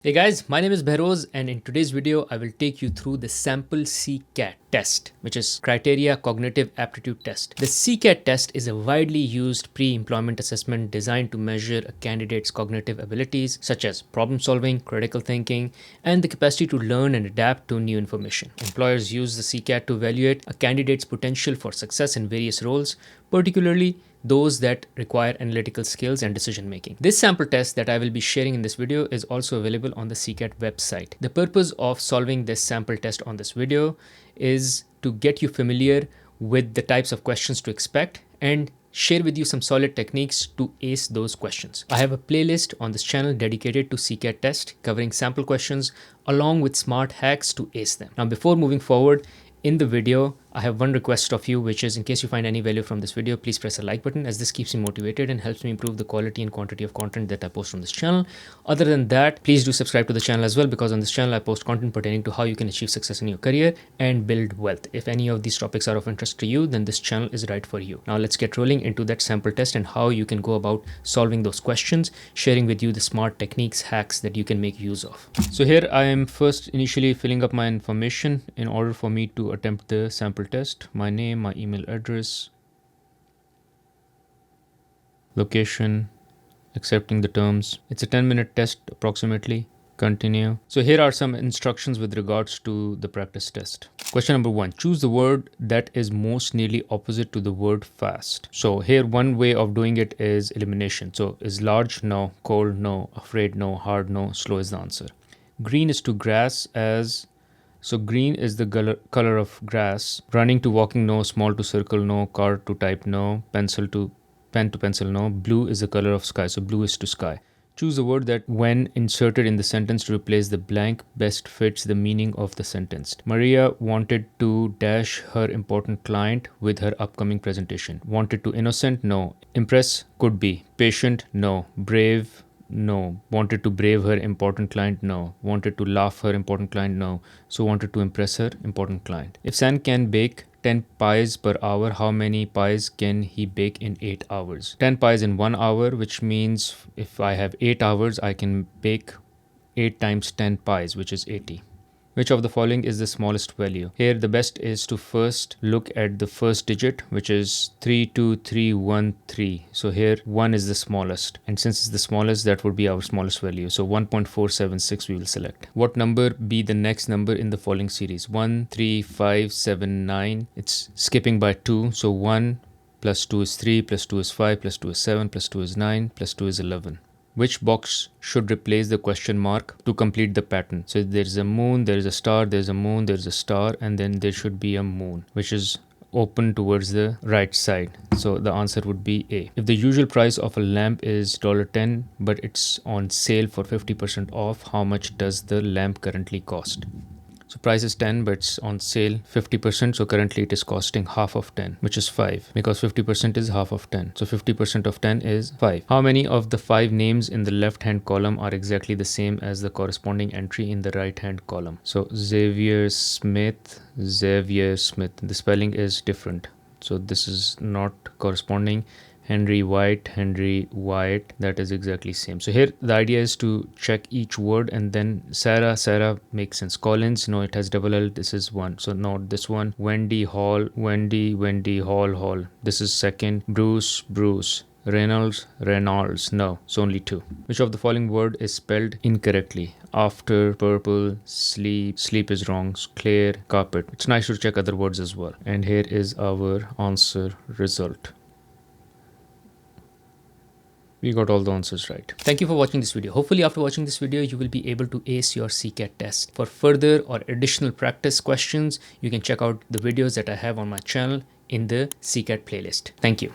Hey guys, my name is Bahroz, and in today's video I will take you through the sample Ccat test, which is Criteria Cognitive Aptitude Test. The Ccat test is a widely used pre-employment assessment designed to measure a candidate's cognitive abilities such as problem solving, critical thinking, and the capacity to learn and adapt to new information. Employers use the Ccat to evaluate a candidate's potential for success in various roles, particularly those that require analytical skills and decision making. This sample test that I will be sharing in this video is also available on the Ccat website. The purpose of solving this sample test on this video is to get you familiar with the types of questions to expect and share with you some solid techniques to ace those questions. I have a playlist on this channel dedicated to Ccat test covering sample questions along with smart hacks to ace them. Now, before moving forward in the video, I have one request of you, which is in case you find any value from this video, please press the like button, as this keeps me motivated and helps me improve the quality and quantity of content that I post on this channel. Other than that, please do subscribe to the channel as well, because on this channel I post content pertaining to how you can achieve success in your career and build wealth. If any of these topics are of interest to you, then this channel is right for you. Now let's get rolling into that sample test and how you can go about solving those questions, sharing with you the smart techniques, hacks that you can make use of. So here I am first initially filling up my information in order for me to attempt the sample test. My name, my email address, location, accepting the terms. It's a 10-minute test approximately. Continue. So here are some instructions with regards to the practice test. Question number 1. Choose the word that is most nearly opposite to the word fast. So here one way of doing it is elimination. So is large? No. Cold? No. Afraid? No. Hard? No. Slow is the answer. Green is to grass as... So green is the color of grass. Running to walking, no. Small to circle, no. Car to type, no. Pencil to pen to pencil, no. Blue is the color of sky. So blue is to sky. Choose a word that when inserted in the sentence to replace the blank best fits the meaning of the sentence. Maria wanted to dash her important client with her upcoming presentation. Wanted to innocent, no. Impress could be. Patient, no. Brave, no. Wanted to brave her important client, no. Wanted to laugh her important client, no. So wanted to impress her important client. If Sam can bake 10 pies per hour, how many pies can he bake in 8 hours? 10 pies in 1 hour, which means if I have 8 hours, I can bake 8 times 10 pies, which is 80. Which of the following is the smallest value? Here the best is to first look at the first digit, which is 32313. So here 1 is the smallest, and since it's the smallest, that would be our smallest value. So 1.476 we will select. What number be the next number in the following series? 1, 3, 5, 7, 9. It's skipping by 2. So 1 plus 2 is 3, plus 2 is 5, plus 2 is 7, plus 2 is 9, plus 2 is 11. Which box should replace the question mark to complete the pattern? So there's a moon, there's a star, there's a moon, there's a star, and then there should be a moon, which is open towards the right side. So the answer would be A. If the usual price of a lamp is $10, but it's on sale for 50% off, how much does the lamp currently cost? So price is 10, but it's on sale 50%. So currently it is costing half of 10, which is 5, because 50% is half of 10. So 50% of 10 is 5. How many of the 5 names in the left-hand column are exactly the same as the corresponding entry in the right-hand column? So Xavier Smith. The spelling is different. So this is not corresponding. Henry White, that is exactly same. So here the idea is to check each word, and then Sarah makes sense. Collins, no, it has double L, this is 1, so not this one. Wendy Hall, Hall, this is second. Bruce, Reynolds, no, it's only 2. Which of the following word is spelled incorrectly? After, purple, sleep is wrong, clear, carpet. It's nice to check other words as well. And here is our answer result. We got all the answers right. Thank you for watching this video. Hopefully after watching this video, you will be able to ace your Ccat test. For further or additional practice questions, you can check out the videos that I have on my channel in the Ccat playlist. Thank you.